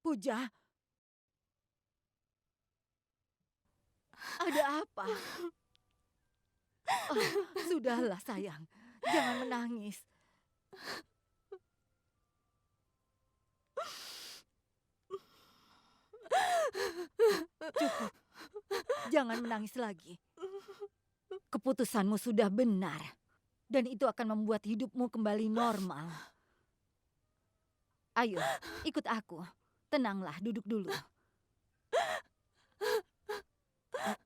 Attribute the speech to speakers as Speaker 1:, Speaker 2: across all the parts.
Speaker 1: Puja, ada apa? Oh, sudahlah sayang, jangan menangis. Cukup, jangan menangis lagi. Keputusanmu sudah benar, dan itu akan membuat hidupmu kembali normal. Ayo, ikut aku. Tenanglah, duduk dulu.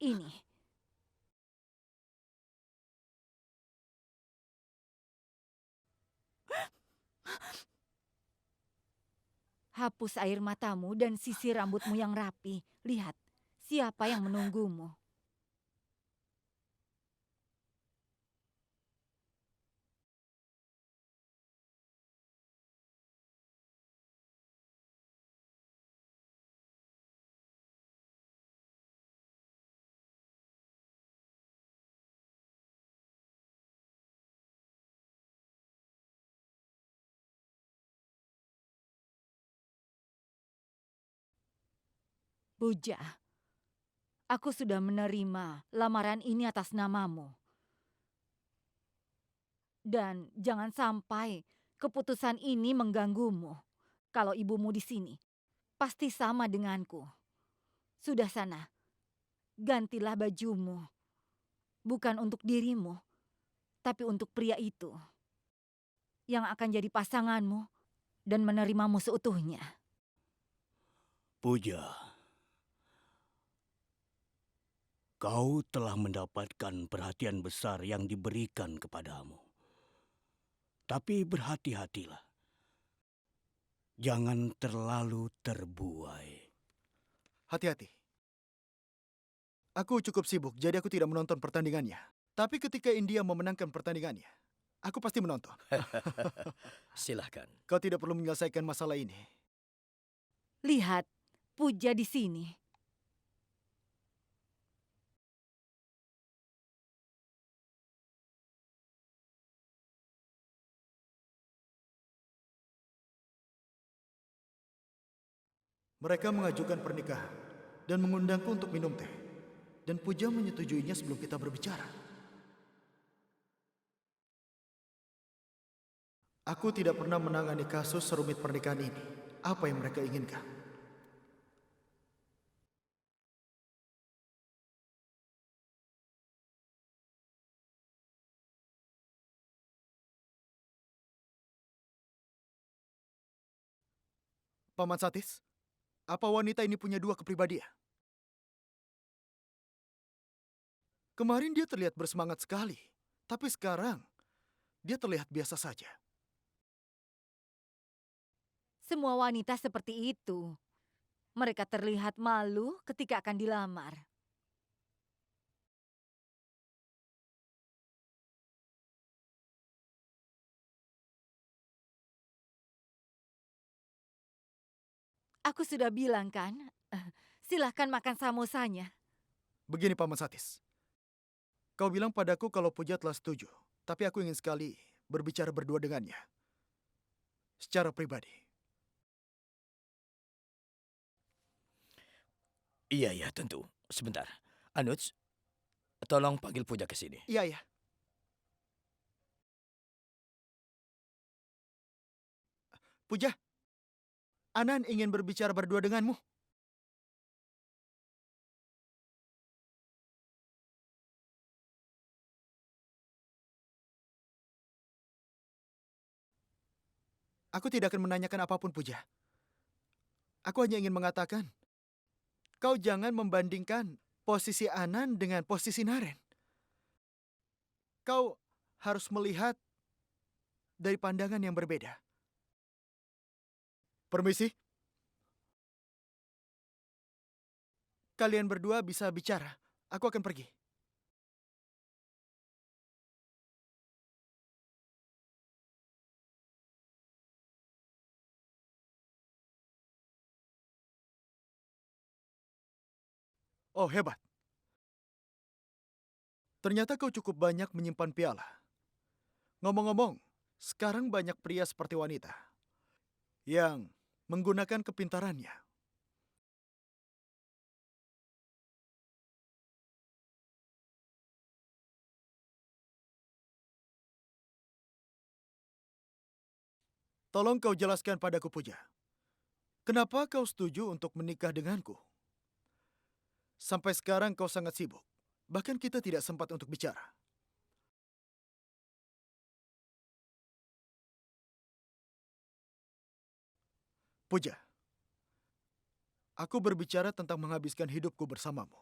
Speaker 1: Ini. Hapus air matamu dan sisir rambutmu yang rapi. Lihat, siapa yang menunggumu. Puja, aku sudah menerima lamaran ini atas namamu. Dan jangan sampai keputusan ini mengganggumu. Kalau ibumu di sini, pasti sama denganku. Sudah sana, gantilah bajumu. Bukan untuk dirimu, tapi untuk pria itu. Yang akan jadi pasanganmu dan menerimamu seutuhnya.
Speaker 2: Puja, kau telah mendapatkan perhatian besar yang diberikan kepadamu. Tapi berhati-hatilah. Jangan terlalu terbuai.
Speaker 3: Hati-hati. Aku cukup sibuk, jadi aku tidak menonton pertandingannya. Tapi ketika India memenangkan pertandingannya, aku pasti menonton.
Speaker 4: Silahkan.
Speaker 3: Kau tidak perlu menyelesaikan masalah ini.
Speaker 1: Lihat, Puja di sini.
Speaker 3: Mereka mengajukan pernikahan dan mengundangku untuk minum teh. Dan Puja menyetujuinya sebelum kita berbicara. Aku tidak pernah menangani kasus serumit pernikahan ini. Apa yang mereka inginkan? Paman Satis, apa wanita ini punya dua kepribadian? Kemarin dia terlihat bersemangat sekali, tapi sekarang dia terlihat biasa saja.
Speaker 1: Semua wanita seperti itu. Mereka terlihat malu ketika akan dilamar. Aku sudah bilang kan, silahkan makan samosanya.
Speaker 3: Begini Paman Satis, kau bilang padaku kalau Puja telah setuju, tapi aku ingin sekali berbicara berdua dengannya. Secara pribadi.
Speaker 4: Iya, tentu. Sebentar. Anuj, tolong panggil Puja ke sini.
Speaker 3: Iya, ya. Puja, Anan ingin berbicara berdua denganmu. Aku tidak akan menanyakan apapun, Puja. Aku hanya ingin mengatakan, kau jangan membandingkan posisi Anan dengan posisi Naren. Kau harus melihat dari pandangan yang berbeda. Permisi? Kalian berdua bisa bicara. Aku akan pergi. Oh, hebat. Ternyata kau cukup banyak menyimpan piala. Ngomong-ngomong, sekarang banyak pria seperti wanita yang menggunakan kepintarannya Tolong kau jelaskan padaku, Puja. Kenapa kau setuju untuk menikah denganku? Sampai sekarang kau sangat sibuk. Bahkan kita tidak sempat untuk bicara. Puja, aku berbicara tentang menghabiskan hidupku bersamamu.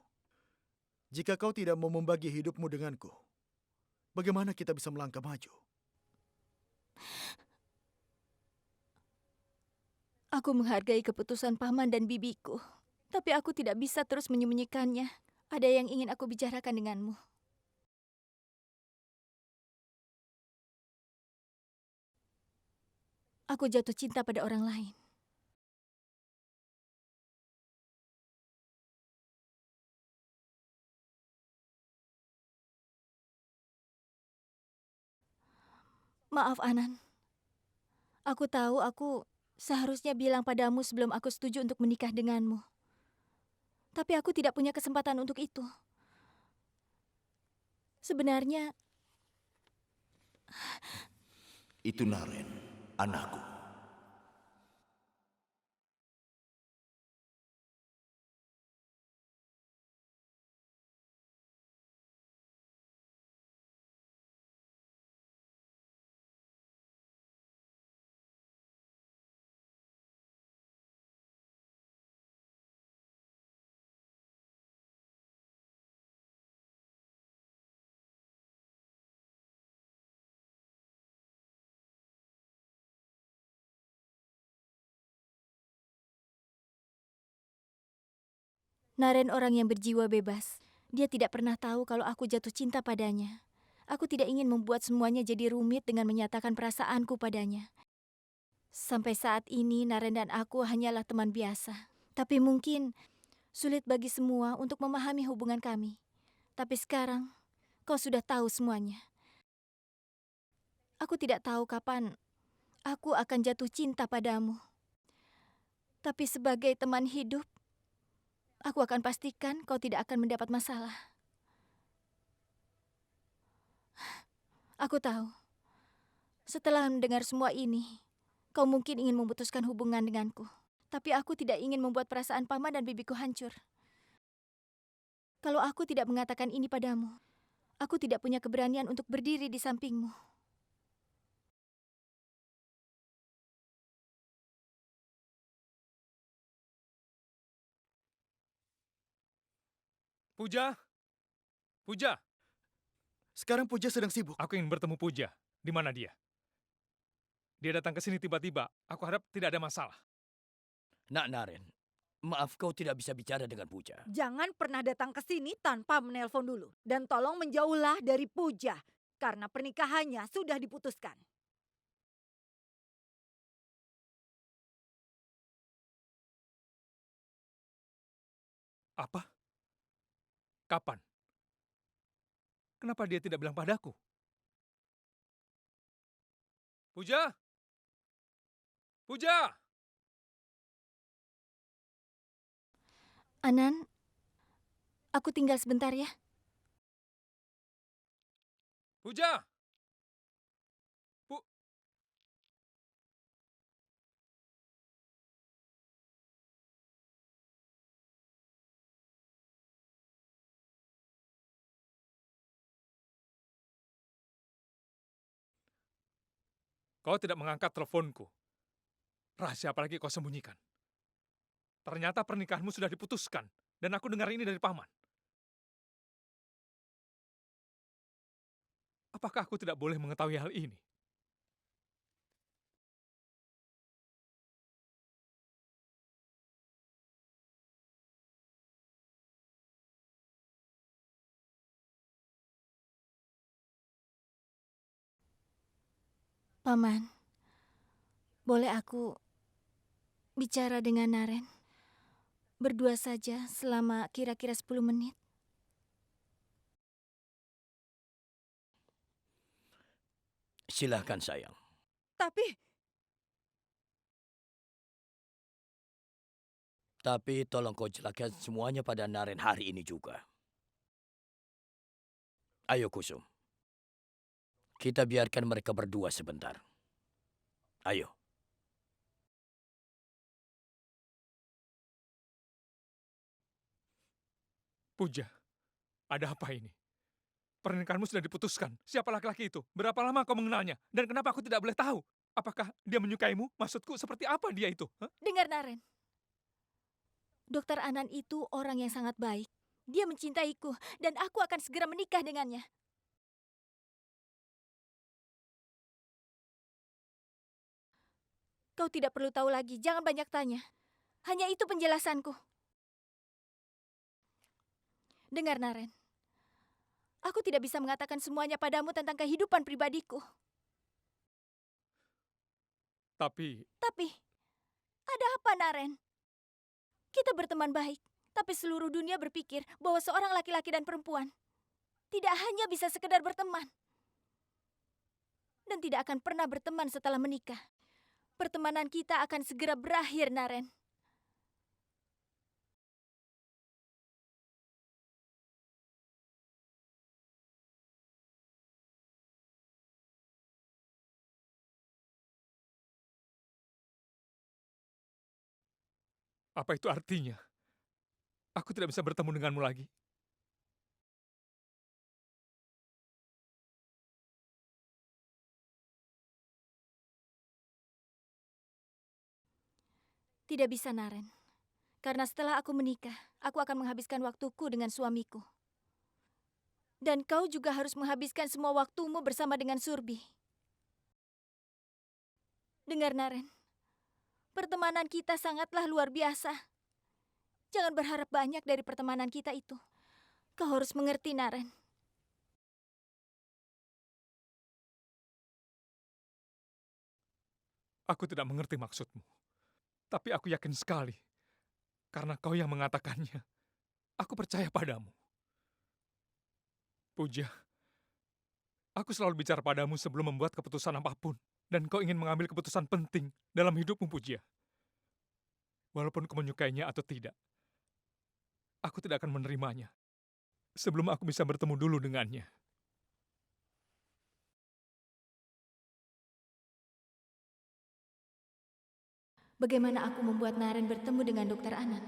Speaker 3: Jika kau tidak mau membagi hidupmu denganku, bagaimana kita bisa melangkah maju?
Speaker 5: Aku menghargai keputusan paman dan bibiku, tapi aku tidak bisa terus menyembunyikannya. Ada yang ingin aku bicarakan denganmu. Aku jatuh cinta pada orang lain. Maaf, Anan. Aku tahu aku seharusnya bilang padamu sebelum aku setuju untuk menikah denganmu. Tapi aku tidak punya kesempatan untuk itu. Sebenarnya,
Speaker 4: Itu Naren, anakku.
Speaker 5: Naren orang yang berjiwa bebas. Dia tidak pernah tahu kalau aku jatuh cinta padanya. Aku tidak ingin membuat semuanya jadi rumit dengan menyatakan perasaanku padanya. Sampai saat ini, Naren dan aku hanyalah teman biasa. Tapi mungkin sulit bagi semua untuk memahami hubungan kami. Tapi sekarang, kau sudah tahu semuanya. Aku tidak tahu kapan aku akan jatuh cinta padamu. Tapi sebagai teman hidup, aku akan pastikan kau tidak akan mendapat masalah. Aku tahu, setelah mendengar semua ini, kau mungkin ingin memutuskan hubungan denganku. Tapi aku tidak ingin membuat perasaan paman dan bibiku hancur. Kalau aku tidak mengatakan ini padamu, aku tidak punya keberanian untuk berdiri di sampingmu.
Speaker 6: Puja, Puja,
Speaker 3: Sekarang Puja sedang sibuk.
Speaker 6: aku ingin bertemu Puja. Di mana dia? Dia datang ke sini tiba-tiba. Aku harap tidak ada masalah.
Speaker 4: Nak Naren, maaf kau tidak bisa bicara dengan Puja.
Speaker 1: Jangan pernah datang ke sini tanpa menelpon dulu. Dan tolong menjauhlah dari Puja. Karena pernikahannya sudah diputuskan.
Speaker 6: Apa? Kapan? Kenapa dia tidak bilang padaku? Puja? Puja!
Speaker 5: Anan, aku tinggal sebentar ya.
Speaker 6: Puja! Kau tidak mengangkat teleponku. Rahasia apa lagi kau sembunyikan? Ternyata pernikahanmu sudah diputuskan. Dan aku dengar ini dari paman. Apakah aku tidak boleh mengetahui hal ini?
Speaker 5: Paman, boleh aku bicara dengan Naren? Berdua saja selama kira-kira 10 menit.
Speaker 4: Silahkan sayang. Tapi tolong kau jelaskan semuanya pada Naren hari ini juga. Ayo Kusum. Kita biarkan mereka berdua sebentar. Ayo.
Speaker 6: Puja, ada apa ini? Pernikahanmu sudah diputuskan. Siapa laki-laki itu? Berapa lama kau mengenalnya? Dan kenapa aku tidak boleh tahu? Apakah dia menyukaimu? Maksudku, seperti apa dia itu? Hah?
Speaker 5: Dengar Naren, Dokter Anan itu orang yang sangat baik. Dia mencintaiku dan aku akan segera menikah dengannya. Kau tidak perlu tahu lagi, jangan banyak tanya. Hanya itu penjelasanku. Dengar Naren, aku tidak bisa mengatakan semuanya padamu tentang kehidupan pribadiku.
Speaker 6: Tapi,
Speaker 5: Tapi, ada apa Naren? Kita berteman baik, tapi seluruh dunia berpikir bahwa seorang laki-laki dan perempuan tidak hanya bisa sekedar berteman. Dan tidak akan pernah berteman setelah menikah. Pertemanan kita akan segera berakhir, Naren.
Speaker 6: apa itu artinya? Aku tidak bisa bertemu denganmu lagi.
Speaker 5: Tidak bisa, Naren. Karena setelah aku menikah, aku akan menghabiskan waktuku dengan suamiku. Dan kau juga harus menghabiskan semua waktumu bersama dengan Surbi. Dengar, Naren. Pertemanan kita sangatlah luar biasa. Jangan berharap banyak dari pertemanan kita itu. Kau harus mengerti, Naren.
Speaker 6: Aku tidak mengerti maksudmu. Tapi aku yakin sekali. Karena kau yang mengatakannya. Aku percaya padamu. Puja, aku selalu bicara padamu sebelum membuat keputusan apapun. Dan kau ingin mengambil keputusan penting dalam hidupmu, Puja. Walaupun kau menyukainya atau tidak. Aku tidak akan menerimanya. Sebelum aku bisa bertemu dulu dengannya.
Speaker 5: Bagaimana aku membuat Naren bertemu dengan Dokter Anan?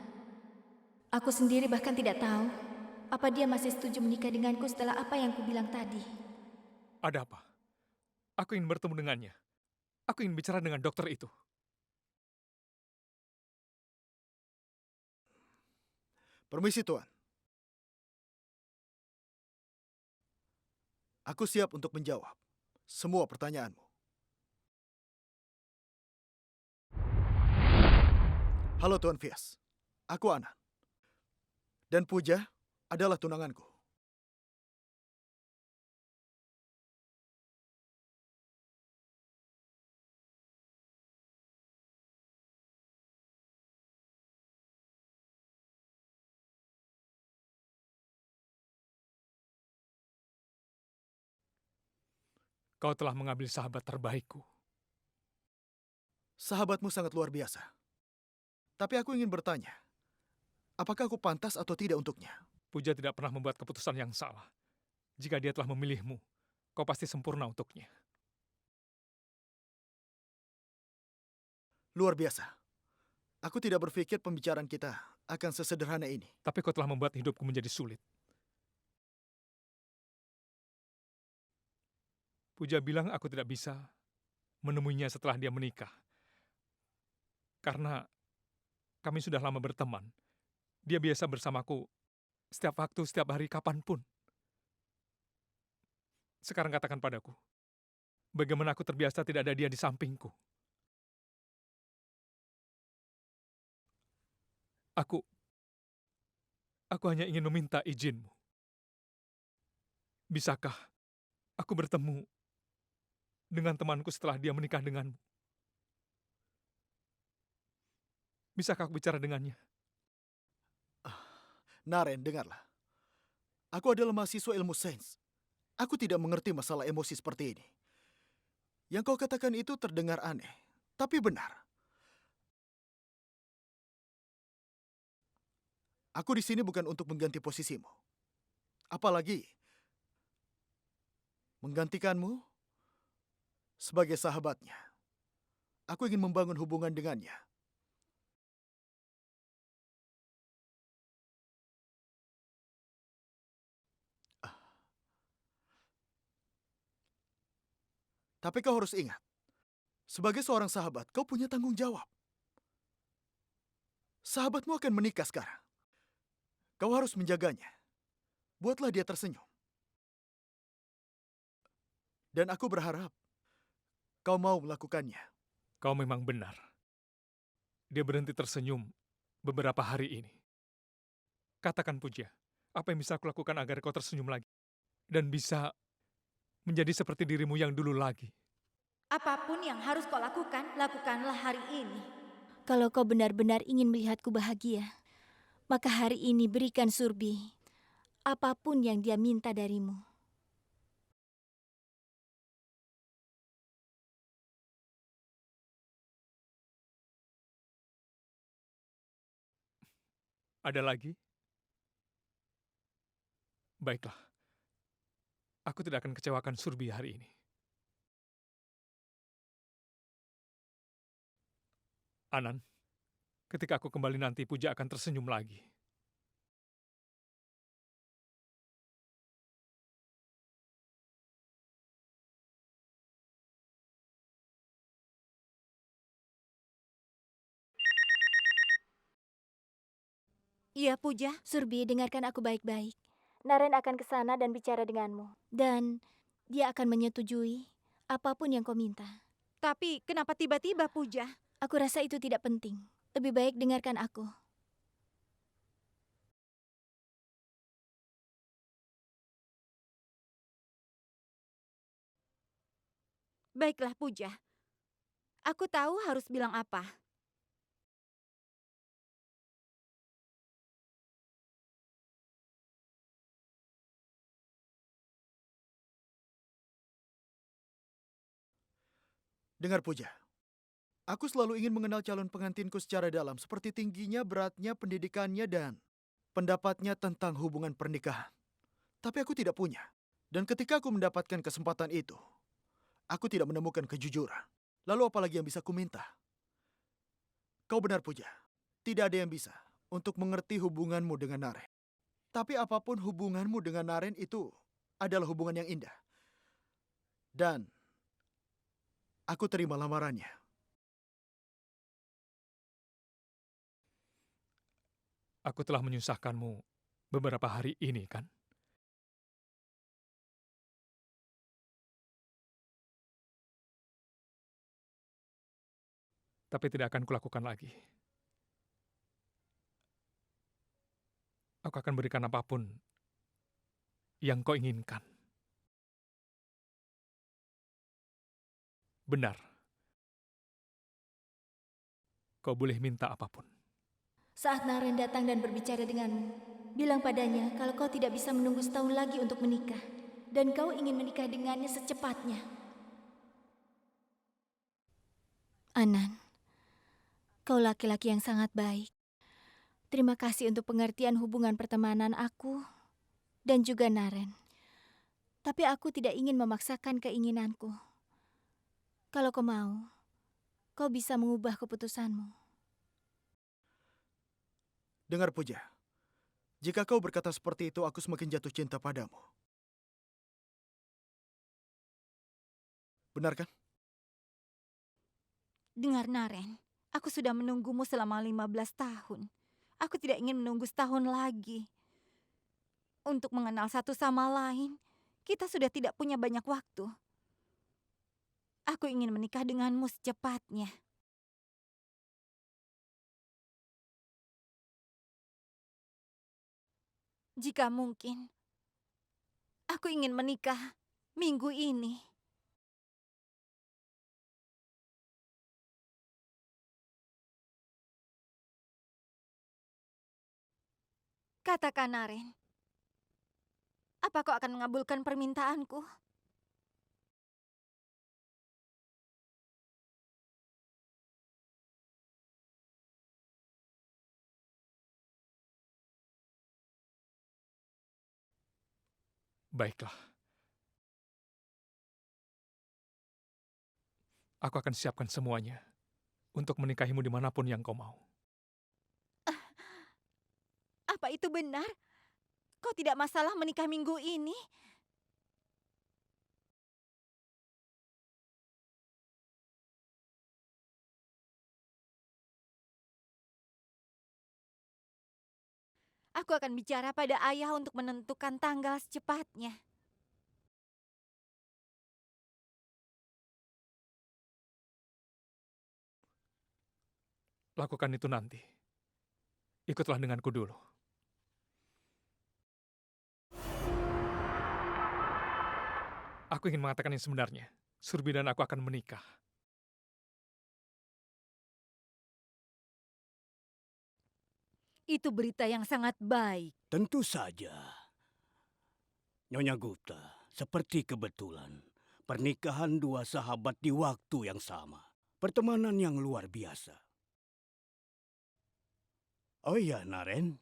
Speaker 5: Aku sendiri bahkan tidak tahu apa dia masih setuju menikah denganku setelah apa yang kubilang tadi.
Speaker 6: Ada apa? Aku ingin bertemu dengannya. Aku ingin bicara dengan dokter itu.
Speaker 3: Permisi, Tuan. Aku siap untuk menjawab semua pertanyaanmu. Halo Tuan Fias, aku Anan. Dan Puja adalah tunanganku.
Speaker 6: Kau telah mengambil sahabat terbaikku.
Speaker 3: Sahabatmu sangat luar biasa. Tapi aku ingin bertanya, apakah aku pantas atau tidak untuknya?
Speaker 6: Puja tidak pernah membuat keputusan yang salah. Jika dia telah memilihmu, kau pasti sempurna untuknya.
Speaker 3: Luar biasa. Aku tidak berpikir pembicaraan kita akan sesederhana ini.
Speaker 6: Tapi kau telah membuat hidupku menjadi sulit. Puja bilang aku tidak bisa menemuinya setelah dia menikah. Karena kami sudah lama berteman. Dia biasa bersamaku setiap waktu, setiap hari, kapanpun. Sekarang katakan padaku, bagaimana aku terbiasa tidak ada dia di sampingku? Aku hanya ingin meminta izinmu. Bisakah aku bertemu dengan temanku setelah dia menikah denganmu? Bisakah aku bicara dengannya?
Speaker 3: Naren, dengarlah. Aku adalah mahasiswa ilmu sains. Aku tidak mengerti masalah emosi seperti ini. Yang kau katakan itu terdengar aneh, tapi benar. Aku di sini bukan untuk mengganti posisimu. Apalagi menggantikanmu sebagai sahabatnya. Aku ingin membangun hubungan dengannya. Tapi kau harus ingat, sebagai seorang sahabat, kau punya tanggung jawab. Sahabatmu akan menikah sekarang. Kau harus menjaganya. Buatlah dia tersenyum. Dan aku berharap kau mau melakukannya.
Speaker 6: Kau memang benar. Dia berhenti tersenyum beberapa hari ini. Katakan Puja, apa yang bisa aku lakukan agar kau tersenyum lagi? Dan bisa menjadi seperti dirimu yang dulu lagi.
Speaker 1: Apapun yang harus kau lakukan, lakukanlah hari ini.
Speaker 5: Kalau kau benar-benar ingin melihatku bahagia, maka hari ini berikan Surbi apapun yang dia minta darimu.
Speaker 6: Ada lagi? Baiklah. Aku tidak akan kecewakan Surbi hari ini. Anan, ketika aku kembali nanti, Puja akan tersenyum lagi.
Speaker 1: Iya, Puja.
Speaker 5: Surbi, dengarkan aku baik-baik. Naren akan ke sana dan bicara denganmu. Dan dia akan menyetujui apapun yang kau minta.
Speaker 1: Tapi kenapa tiba-tiba, Puja?
Speaker 5: Aku rasa itu tidak penting. Lebih baik dengarkan aku.
Speaker 1: Baiklah, Puja. Aku tahu harus bilang apa.
Speaker 3: Dengar Puja, aku selalu ingin mengenal calon pengantinku secara dalam, seperti tingginya, beratnya, pendidikannya, dan pendapatnya tentang hubungan pernikahan. Tapi aku tidak punya. Dan ketika aku mendapatkan kesempatan itu, aku tidak menemukan kejujuran. Lalu apalagi yang bisa kuminta? Kau benar, Puja. Tidak ada yang bisa untuk mengerti hubunganmu dengan Naren. Tapi apapun hubunganmu dengan Naren itu adalah hubungan yang indah. Dan aku terima lamarannya.
Speaker 6: Aku telah menyusahkanmu beberapa hari ini, kan? Tapi tidak akan kulakukan lagi. Aku akan berikan apapun yang kau inginkan. Benar. Kau boleh minta apapun.
Speaker 5: Saat Naren datang dan berbicara denganmu, bilang padanya kalau kau tidak bisa menunggu setahun lagi untuk menikah. Dan kau ingin menikah dengannya secepatnya. Anan, kau laki-laki yang sangat baik. Terima kasih untuk pengertian hubungan pertemanan aku dan juga Naren. Tapi aku tidak ingin memaksakan keinginanku. Kalau kau mau, kau bisa mengubah keputusanmu.
Speaker 3: Dengar Puja, jika kau berkata seperti itu, aku semakin jatuh cinta padamu. Benar kan?
Speaker 1: Dengar, Naren. Aku sudah menunggumu selama 15 tahun. Aku tidak ingin menunggu setahun lagi. Untuk mengenal satu sama lain, kita sudah tidak punya banyak waktu. Aku ingin menikah denganmu secepatnya. Jika mungkin, aku ingin menikah minggu ini. Katakan, Naren. Apa kau akan mengabulkan permintaanku?
Speaker 6: Baiklah. Aku akan siapkan semuanya untuk menikahimu dimanapun yang kau mau.
Speaker 1: Apa itu benar? Kau tidak masalah menikah minggu ini? Aku akan bicara pada ayah untuk menentukan tanggal secepatnya.
Speaker 6: Lakukan itu nanti. Ikutlah denganku dulu. Aku ingin mengatakan yang sebenarnya. Surbi dan aku akan menikah.
Speaker 1: Itu berita yang sangat baik.
Speaker 2: Tentu saja. Nyonya Gupta, seperti kebetulan. Pernikahan dua sahabat di waktu yang sama. Pertemanan yang luar biasa. Oh iya, Naren.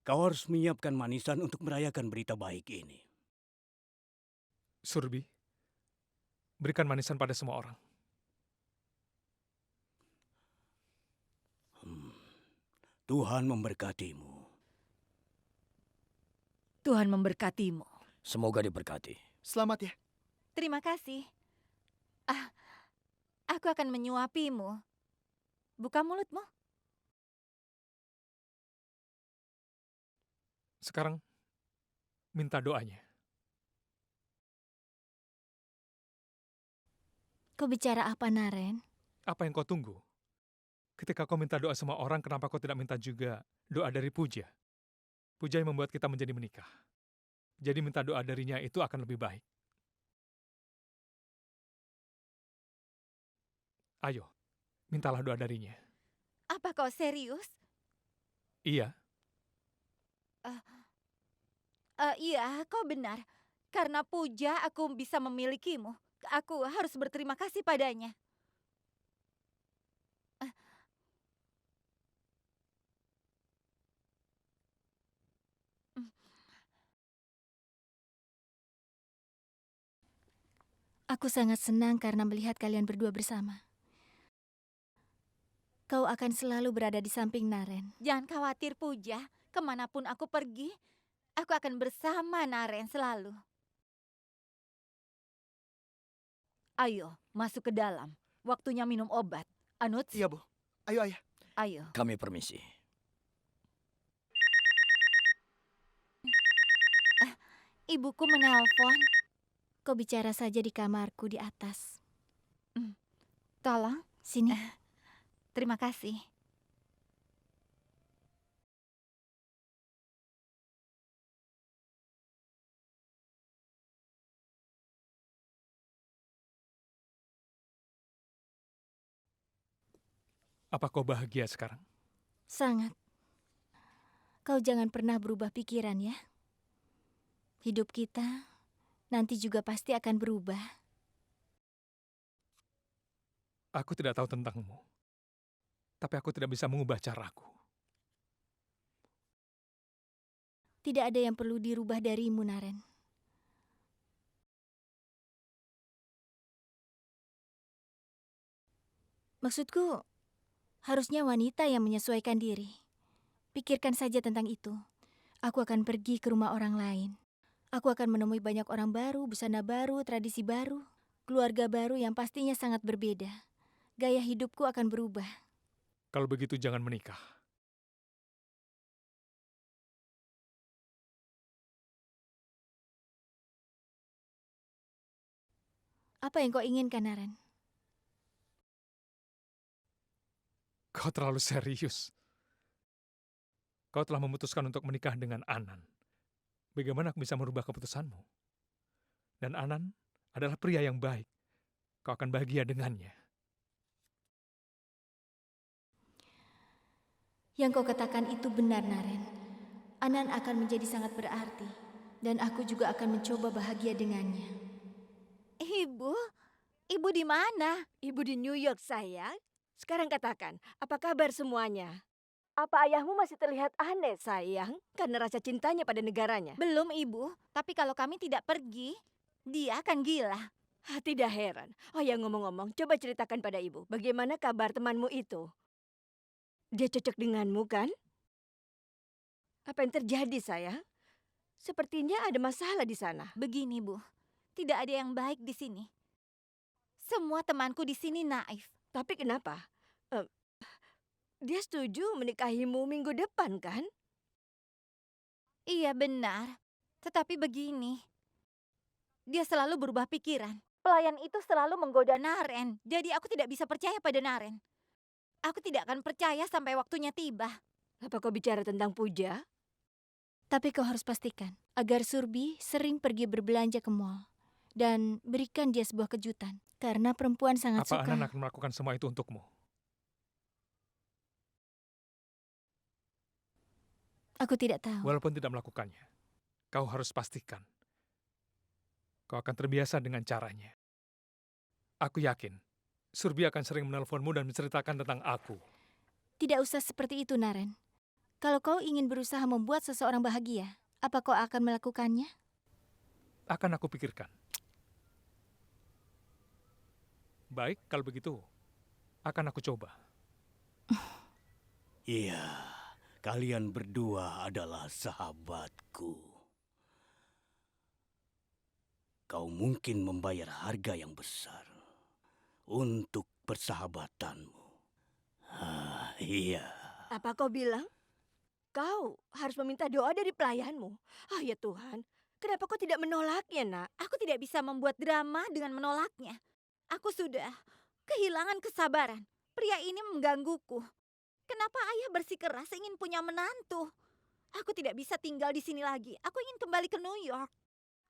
Speaker 2: Kau harus menyiapkan manisan untuk merayakan berita baik ini.
Speaker 6: Surbi, berikan manisan pada semua orang.
Speaker 2: Tuhan memberkatimu.
Speaker 1: Tuhan memberkatimu.
Speaker 4: Semoga diberkati.
Speaker 3: Selamat ya.
Speaker 1: Terima kasih. Aku akan menyuapimu. Buka mulutmu.
Speaker 6: Sekarang, minta doanya.
Speaker 5: Kau bicara apa, Naren?
Speaker 6: Apa yang kau tunggu? Ketika kau minta doa sama orang, kenapa kau tidak minta juga doa dari Puja? Puja yang membuat kita menjadi menikah. Jadi minta doa darinya itu akan lebih baik. Ayo, mintalah doa darinya.
Speaker 1: Apa kau serius?
Speaker 6: Iya,
Speaker 1: Iya, kau benar. Karena Puja aku bisa memilikimu. Aku harus berterima kasih padanya.
Speaker 5: Aku sangat senang karena melihat kalian berdua bersama. Kau akan selalu berada di samping Naren.
Speaker 1: Jangan khawatir Puja. Kemanapun aku pergi, aku akan bersama Naren selalu. Ayo, masuk ke dalam. Waktunya minum obat. Anuts,
Speaker 3: Iya, Bu. Ayo, Ayah.
Speaker 1: ayo.
Speaker 4: Kami permisi.
Speaker 1: Ibuku menelpon.
Speaker 5: Kau bicara saja di kamarku di atas.
Speaker 1: Tolong,
Speaker 5: Sini.
Speaker 1: terima kasih.
Speaker 6: apa kau bahagia sekarang?
Speaker 5: Sangat. Kau jangan pernah berubah pikiran ya. Hidup kita nanti juga pasti akan berubah.
Speaker 6: Aku tidak tahu tentangmu. Tapi aku tidak bisa mengubah caraku.
Speaker 5: Tidak ada yang perlu dirubah darimu, Naren. Maksudku, harusnya wanita yang menyesuaikan diri. Pikirkan saja tentang itu. Aku akan pergi ke rumah orang lain. Aku akan menemui banyak orang baru, busana baru, tradisi baru, keluarga baru yang pastinya sangat berbeda. Gaya hidupku akan berubah.
Speaker 6: Kalau begitu jangan menikah.
Speaker 5: Apa yang kau inginkan, Naren?
Speaker 6: Kau terlalu serius. Kau telah memutuskan untuk menikah dengan Anan. Bagaimana aku bisa merubah keputusanmu? Dan Anan adalah pria yang baik. Kau akan bahagia dengannya.
Speaker 5: Yang kau katakan itu benar, Naren. Anan akan menjadi sangat berarti. Dan aku juga akan mencoba bahagia dengannya.
Speaker 1: Ibu? Ibu di mana?
Speaker 7: Ibu di New York, sayang. Sekarang katakan, apa kabar semuanya? Apa ayahmu masih terlihat aneh, sayang? Karena rasa cintanya pada negaranya.
Speaker 1: Belum, Ibu. Tapi kalau kami tidak pergi, dia akan gila.
Speaker 7: Tidak heran. Oh ya, ngomong-ngomong, coba ceritakan pada ibu. Bagaimana kabar temanmu itu? Dia cocok denganmu, kan? Apa yang terjadi, sayang? Sepertinya ada masalah di sana.
Speaker 1: Begini, Bu. Tidak ada yang baik di sini. Semua temanku di sini naif.
Speaker 7: Tapi kenapa? Dia setuju menikahimu minggu depan, kan?
Speaker 1: Iya benar, tetapi begini, dia selalu berubah pikiran. Pelayan itu selalu menggoda Naren, jadi aku tidak bisa percaya pada Naren. Aku tidak akan percaya sampai waktunya tiba.
Speaker 7: Apa kau bicara tentang Puja?
Speaker 5: Tapi kau harus pastikan agar Surbi sering pergi berbelanja ke mall. Dan berikan dia sebuah kejutan. Karena perempuan sangat
Speaker 6: Apa
Speaker 5: suka.
Speaker 6: Anan akan melakukan semua itu untukmu?
Speaker 5: Aku tidak tahu.
Speaker 6: Walaupun tidak melakukannya, kau harus pastikan kau akan terbiasa dengan caranya. Aku yakin, Surbi akan sering menelponmu dan menceritakan tentang aku.
Speaker 5: Tidak usah seperti itu, Naren. Kalau kau ingin berusaha membuat seseorang bahagia, apa kau akan melakukannya?
Speaker 6: Akan aku pikirkan. Baik, kalau begitu, akan aku coba.
Speaker 2: Iya, kalian berdua adalah sahabatku. Kau mungkin membayar harga yang besar untuk persahabatanmu. Iya.
Speaker 7: Apa kau bilang? Kau harus meminta doa dari pelayanmu. Ah ya Tuhan, kenapa kau tidak menolaknya, nak?
Speaker 1: Aku tidak bisa membuat drama dengan menolaknya. Aku sudah kehilangan kesabaran. Pria ini menggangguku. Kenapa ayah bersikeras ingin punya menantu? Aku tidak bisa tinggal di sini lagi. Aku ingin kembali ke New York.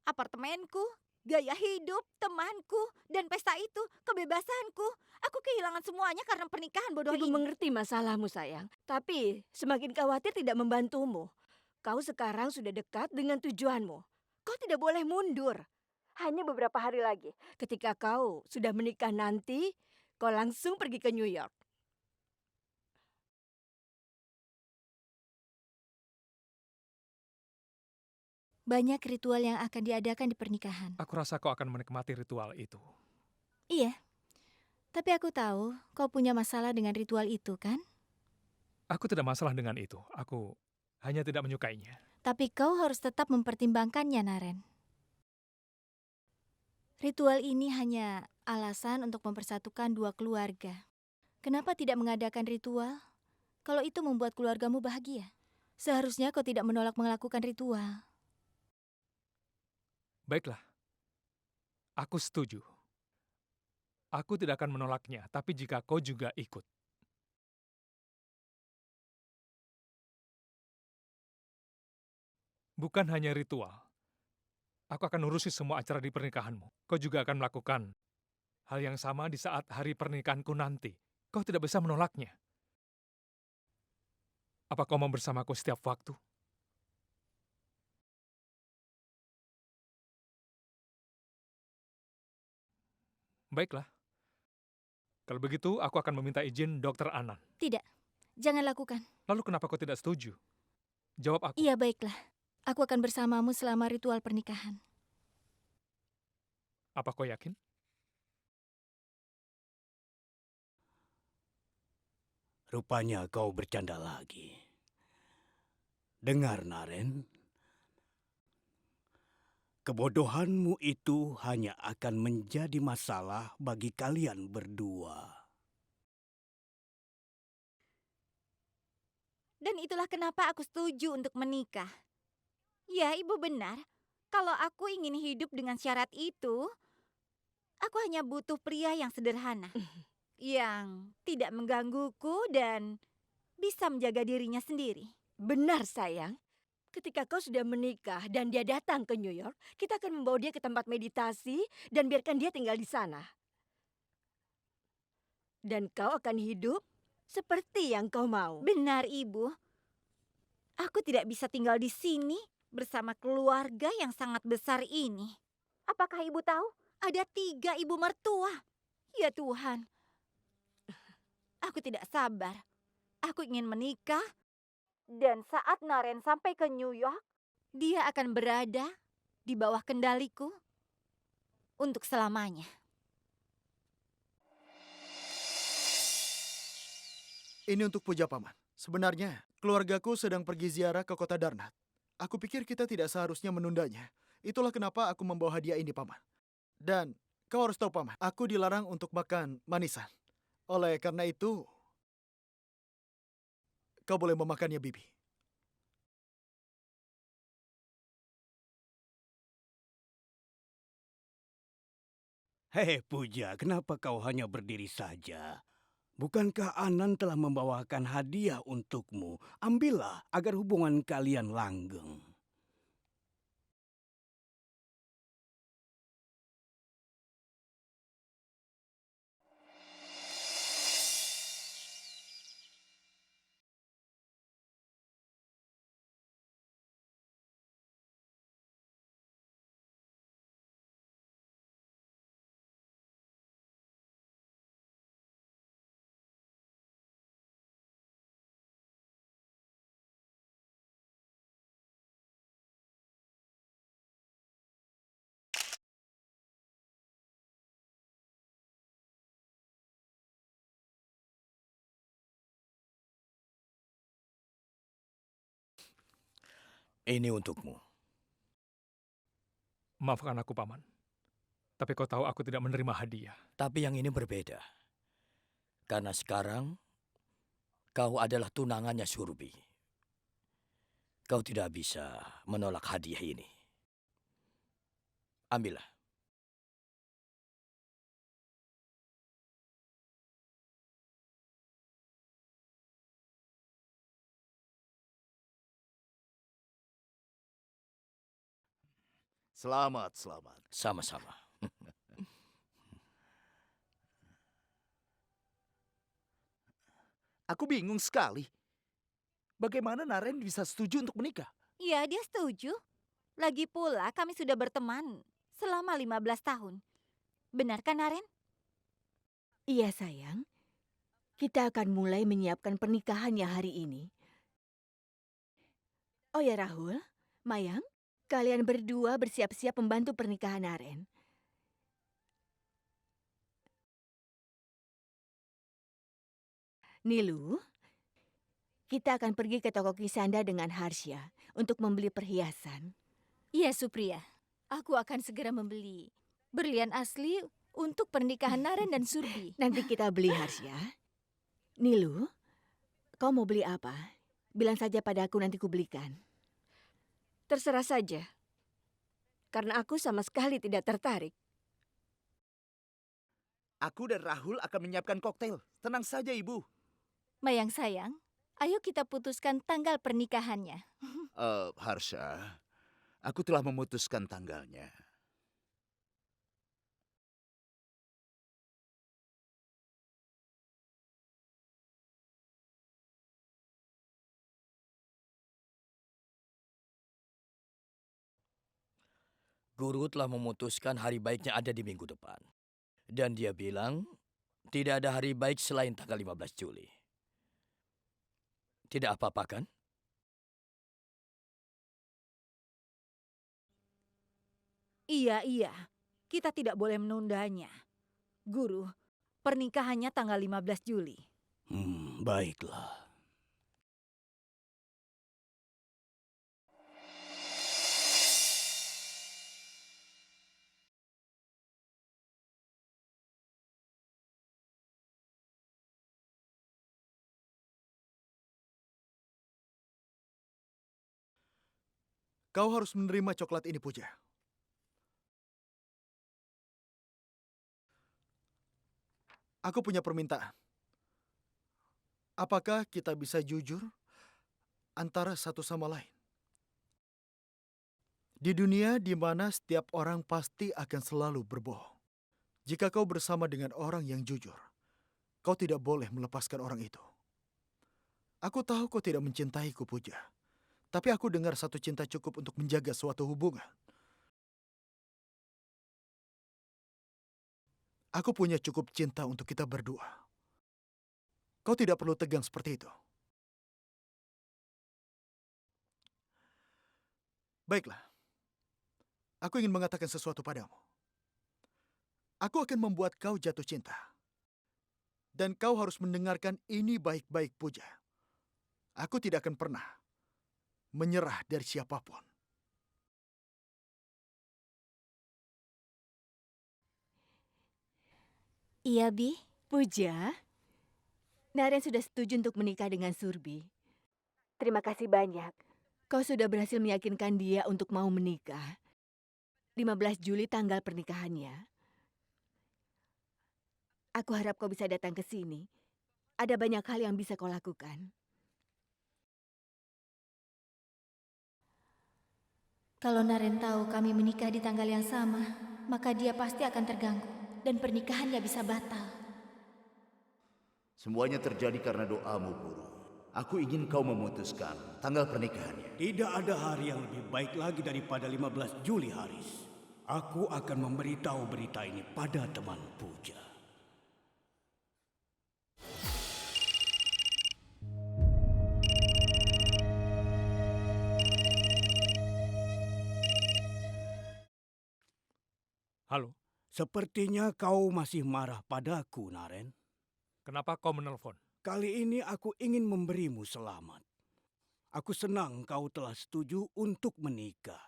Speaker 1: Apartemenku, gaya hidup, temanku, dan pesta itu, kebebasanku. Aku kehilangan semuanya karena pernikahan bodoh
Speaker 7: Ibu
Speaker 1: ini.
Speaker 7: mengerti masalahmu, sayang. Tapi semakin khawatir tidak membantumu. Kau sekarang sudah dekat dengan tujuanmu. Kau tidak boleh mundur. Hanya beberapa hari lagi, ketika kau sudah menikah nanti, kau langsung pergi ke New York.
Speaker 5: Banyak ritual yang akan diadakan di pernikahan.
Speaker 6: Aku rasa kau akan menikmati ritual itu.
Speaker 5: Iya, tapi aku tahu kau punya masalah dengan ritual itu, kan?
Speaker 6: Aku tidak masalah dengan itu. Aku hanya tidak menyukainya.
Speaker 5: Tapi kau harus tetap mempertimbangkannya, Naren. Ritual ini hanya alasan untuk mempersatukan dua keluarga. Kenapa tidak mengadakan ritual? Kalau itu membuat keluargamu bahagia. Seharusnya kau tidak menolak melakukan ritual.
Speaker 6: Baiklah, aku setuju. Aku tidak akan menolaknya, tapi jika kau juga ikut. Bukan hanya ritual. Aku akan urusi semua acara di pernikahanmu. Kau juga akan melakukan hal yang sama di saat hari pernikahanku nanti. Kau tidak bisa menolaknya. Apa kau mau bersamaku setiap waktu? Baiklah. Kalau begitu, aku akan meminta izin Dokter Anan.
Speaker 5: Tidak, jangan lakukan.
Speaker 6: Lalu kenapa kau tidak setuju? Jawab aku.
Speaker 5: Iya, baiklah. Aku akan bersamamu selama ritual pernikahan.
Speaker 6: Apa kau yakin?
Speaker 2: Rupanya kau bercanda lagi. Dengar, Naren. Kebodohanmu itu hanya akan menjadi masalah bagi kalian berdua.
Speaker 1: Dan itulah kenapa aku setuju untuk menikah. Ya, ibu benar. Kalau aku ingin hidup dengan syarat itu, aku hanya butuh pria yang sederhana. Yang tidak menggangguku dan bisa menjaga dirinya sendiri.
Speaker 7: Benar, sayang. Ketika kau sudah menikah dan dia datang ke New York, kita akan membawa dia ke tempat meditasi dan biarkan dia tinggal di sana. Dan kau akan hidup seperti yang kau mau.
Speaker 1: Benar, ibu. Aku tidak bisa tinggal di sini bersama keluarga yang sangat besar ini. Apakah ibu tahu? Ada 3 ibu mertua. Ya Tuhan. Aku tidak sabar. Aku ingin menikah. Dan saat Naren sampai ke New York, dia akan berada di bawah kendaliku untuk selamanya.
Speaker 3: Ini untuk Puja, Paman. Sebenarnya, keluargaku sedang pergi ziarah ke kota Darnat. Aku pikir kita tidak seharusnya menundanya. Itulah kenapa aku membawa hadiah ini, Paman. Dan kau harus tahu, Paman, aku dilarang untuk makan manisan. Oleh karena itu, kau boleh memakannya, Bibi.
Speaker 2: Hei Puja, kenapa kau hanya berdiri saja? Bukankah Anan telah membawakan hadiah untukmu? Ambillah agar hubungan kalian langgeng.
Speaker 4: Ini untukmu.
Speaker 6: Maafkan aku, Paman. Tapi kau tahu aku tidak menerima hadiah.
Speaker 4: Tapi yang ini berbeda. Karena sekarang kau adalah tunangannya Surbi. Kau tidak bisa menolak hadiah ini. Ambillah.
Speaker 3: Selamat, selamat.
Speaker 4: Sama-sama.
Speaker 8: Aku bingung sekali. Bagaimana Naren bisa setuju untuk menikah?
Speaker 1: Iya, dia setuju. Lagi pula kami sudah berteman selama 15 tahun. Benar kan, Naren?
Speaker 7: Iya sayang, kita akan mulai menyiapkan pernikahannya hari ini. Oh ya Rahul, Mayang, kalian berdua bersiap-siap membantu pernikahan Naren. Nilu, kita akan pergi ke toko Kisanda dengan Harsha untuk membeli perhiasan.
Speaker 5: Iya, Supriya. Aku akan segera membeli berlian asli untuk pernikahan Naren dan Surbi.
Speaker 7: Nanti kita beli Harsha. Nilu, kau mau beli apa? Bilang saja padaku, nanti ku belikan. Terserah saja. Karena aku sama sekali tidak tertarik.
Speaker 8: Aku dan Rahul akan menyiapkan koktail. Tenang saja, Ibu.
Speaker 5: Mayang sayang, ayo kita putuskan tanggal pernikahannya.
Speaker 8: Harsha, aku telah memutuskan tanggalnya.
Speaker 4: Guru telah memutuskan hari baiknya ada di minggu depan. Dan dia bilang, tidak ada hari baik selain tanggal 15 Juli. Tidak apa-apa kan?
Speaker 1: Iya. Kita tidak boleh menundanya. Guru, pernikahannya tanggal 15 Juli.
Speaker 2: Baiklah.
Speaker 3: Kau harus menerima coklat ini, Puja. Aku punya permintaan. Apakah kita bisa jujur antara satu sama lain? Di dunia di mana setiap orang pasti akan selalu berbohong. Jika kau bersama dengan orang yang jujur, kau tidak boleh melepaskan orang itu. Aku tahu kau tidak mencintaiku, Puja. Tapi aku dengar satu cinta cukup untuk menjaga suatu hubungan. Aku punya cukup cinta untuk kita berdua. Kau tidak perlu tegang seperti itu. Baiklah. Aku ingin mengatakan sesuatu padamu. Aku akan membuat kau jatuh cinta. Dan kau harus mendengarkan ini baik-baik, Puja. Aku tidak akan pernah menyerah dari siapapun.
Speaker 5: Iya, Bi.
Speaker 7: Puja, Naren sudah setuju untuk menikah dengan Surbi. Terima kasih banyak. Kau sudah berhasil meyakinkan dia untuk mau menikah. 15 Juli tanggal pernikahannya. Aku harap kau bisa datang ke sini. Ada banyak hal yang bisa kau lakukan.
Speaker 5: Kalau Naren tahu kami menikah di tanggal yang sama, maka dia pasti akan terganggu dan pernikahannya bisa batal.
Speaker 9: Semuanya terjadi karena doamu, Guru. Aku ingin kau memutuskan tanggal pernikahannya.
Speaker 2: Tidak ada hari yang lebih baik lagi daripada 15 Juli, Haris. Aku akan memberitahu berita ini pada teman Puja.
Speaker 6: Halo,
Speaker 2: Sepertinya kau masih marah padaku, Naren.
Speaker 6: kenapa kau menelpon?
Speaker 2: Kali ini aku ingin memberimu selamat. Aku senang kau telah setuju untuk menikah.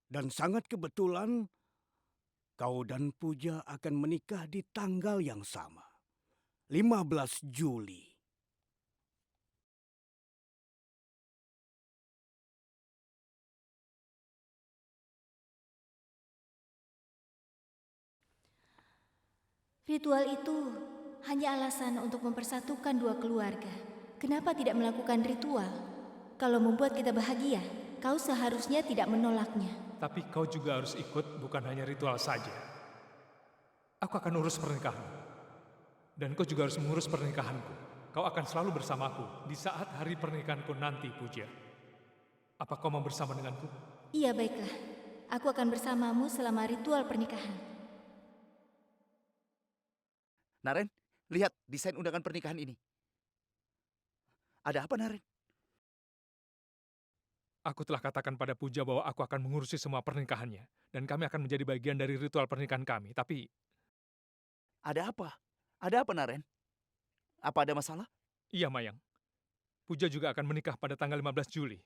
Speaker 2: Dan sangat kebetulan kau dan Puja akan menikah di tanggal yang sama. 15 Juli.
Speaker 5: Ritual itu hanya alasan untuk mempersatukan dua keluarga. Kenapa tidak melakukan ritual? Kalau membuat kita bahagia, kau seharusnya tidak menolaknya.
Speaker 6: Tapi kau juga harus ikut, bukan hanya ritual saja. Aku akan urus pernikahan. Dan kau juga harus mengurus pernikahanku. Kau akan selalu bersamaku di saat hari pernikahanku nanti, Puja. Apa kau mau bersama denganku?
Speaker 5: Iya, baiklah. Aku akan bersamamu selama ritual pernikahan.
Speaker 8: Naren, lihat desain undangan pernikahan ini. Ada apa, Naren?
Speaker 6: Aku telah katakan pada Puja bahwa aku akan mengurusi semua pernikahannya. Dan kami akan menjadi bagian dari ritual pernikahan kami. Tapi
Speaker 8: Ada apa? Ada apa, Naren? Apa ada masalah?
Speaker 6: iya, Mayang. Puja juga akan menikah pada tanggal 15 Juli.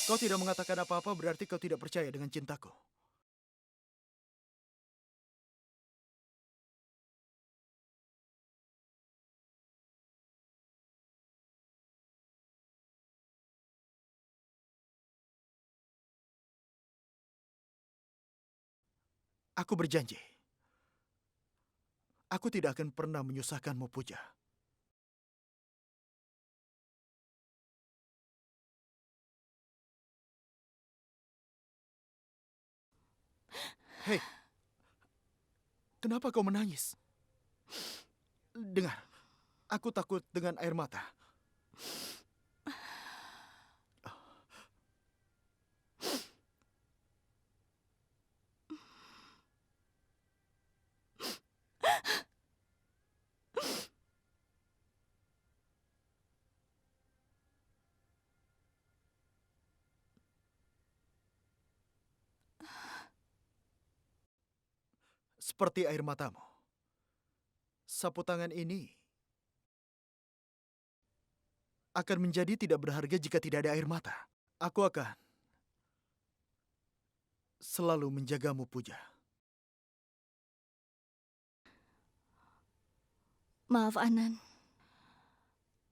Speaker 3: Kau tidak mengatakan apa-apa berarti kau tidak percaya dengan cintaku. Aku berjanji. Aku tidak akan pernah menyusahkanmu, Puja. Hei, kenapa kau menangis? Dengar, aku takut dengan air mata. Seperti air matamu. Sapu tangan ini akan menjadi tidak berharga jika tidak ada air mata. Aku akan selalu menjagamu, Puja.
Speaker 5: Maaf, Anan.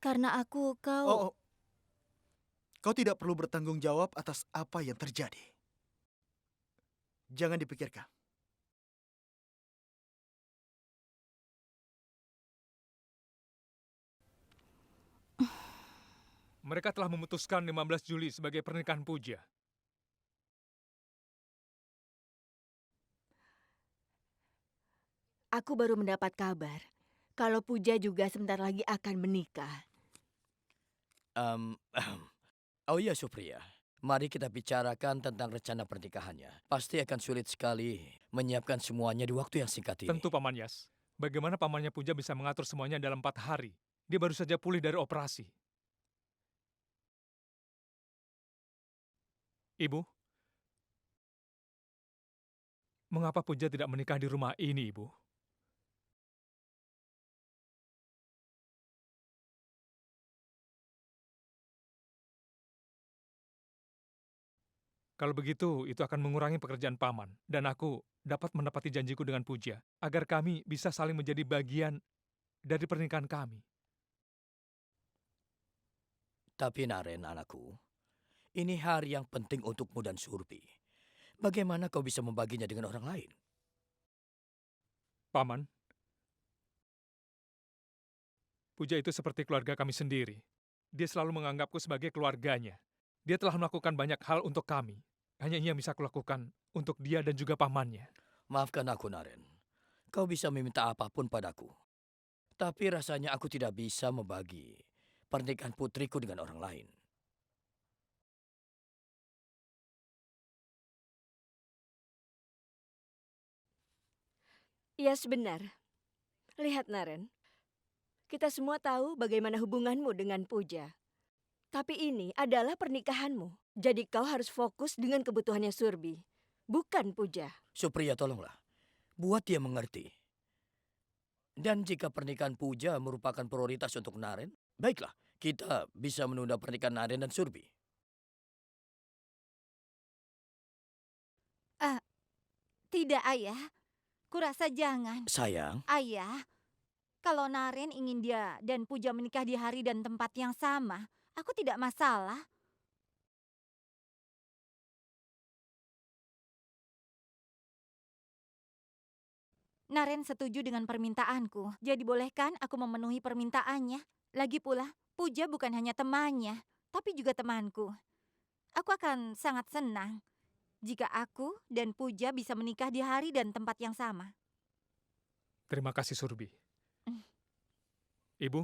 Speaker 5: Karena aku, kau...
Speaker 3: Oh, kau tidak perlu bertanggung jawab atas apa yang terjadi. Jangan dipikirkan.
Speaker 6: Mereka telah memutuskan 15 Juli sebagai pernikahan Puja.
Speaker 7: Aku baru mendapat kabar kalau Puja juga sebentar lagi akan menikah.
Speaker 4: Oh iya, Supriya. Mari kita bicarakan tentang rencana pernikahannya. Pasti akan sulit sekali menyiapkan semuanya di waktu yang singkat ini.
Speaker 6: Tentu, Paman Yas. Bagaimana pamannya Puja bisa mengatur semuanya dalam 4 hari? Dia baru saja pulih dari operasi. Ibu, mengapa Puja tidak menikah di rumah ini, Ibu? Kalau begitu, itu akan mengurangi pekerjaan Paman, dan aku dapat menepati janjiku dengan Puja, agar kami bisa saling menjadi bagian dari pernikahan kami.
Speaker 4: Tapi Naren, anakku, Ini hari yang penting untukmu dan Surbi. Bagaimana kau bisa membaginya dengan orang lain?
Speaker 6: Paman, Puja itu seperti keluarga kami sendiri. Dia selalu menganggapku sebagai keluarganya. Dia telah melakukan banyak hal untuk kami. Hanya ini yang bisa kulakukan untuk dia dan juga pamannya.
Speaker 4: Maafkan aku, Naren. Kau bisa meminta apapun padaku. Tapi rasanya aku tidak bisa membagi pernikahan putriku dengan orang lain.
Speaker 7: Iya, sebenar. Lihat, Naren. Kita semua tahu bagaimana hubunganmu dengan Puja. Tapi ini adalah pernikahanmu. Jadi kau harus fokus dengan kebutuhannya Surbi. Bukan Puja.
Speaker 4: Supriya, tolonglah. Buat dia mengerti. Dan jika pernikahan Puja merupakan prioritas untuk Naren, baiklah, kita bisa menunda pernikahan Naren dan Surbi.
Speaker 1: Tidak, Ayah. Kurasa jangan.
Speaker 4: Sayang,
Speaker 1: Ayah, kalau Naren ingin dia dan Puja menikah di hari dan tempat yang sama, aku tidak masalah. Naren setuju dengan permintaanku, jadi bolehkan aku memenuhi permintaannya? Lagi pula, Puja bukan hanya temannya, tapi juga temanku. Aku akan sangat senang jika aku dan Puja bisa menikah di hari dan tempat yang sama.
Speaker 6: Terima kasih, Surbi. Ibu,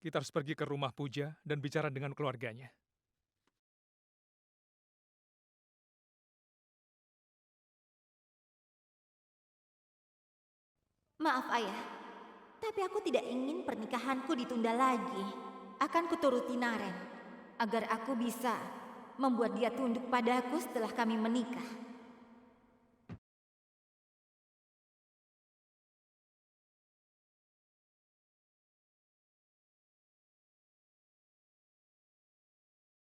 Speaker 6: kita harus pergi ke rumah Puja dan bicara dengan keluarganya.
Speaker 1: Maaf Ayah, tapi aku tidak ingin pernikahanku ditunda lagi. Akan kuturuti Naren, agar aku bisa membuat dia tunduk padaku setelah kami menikah.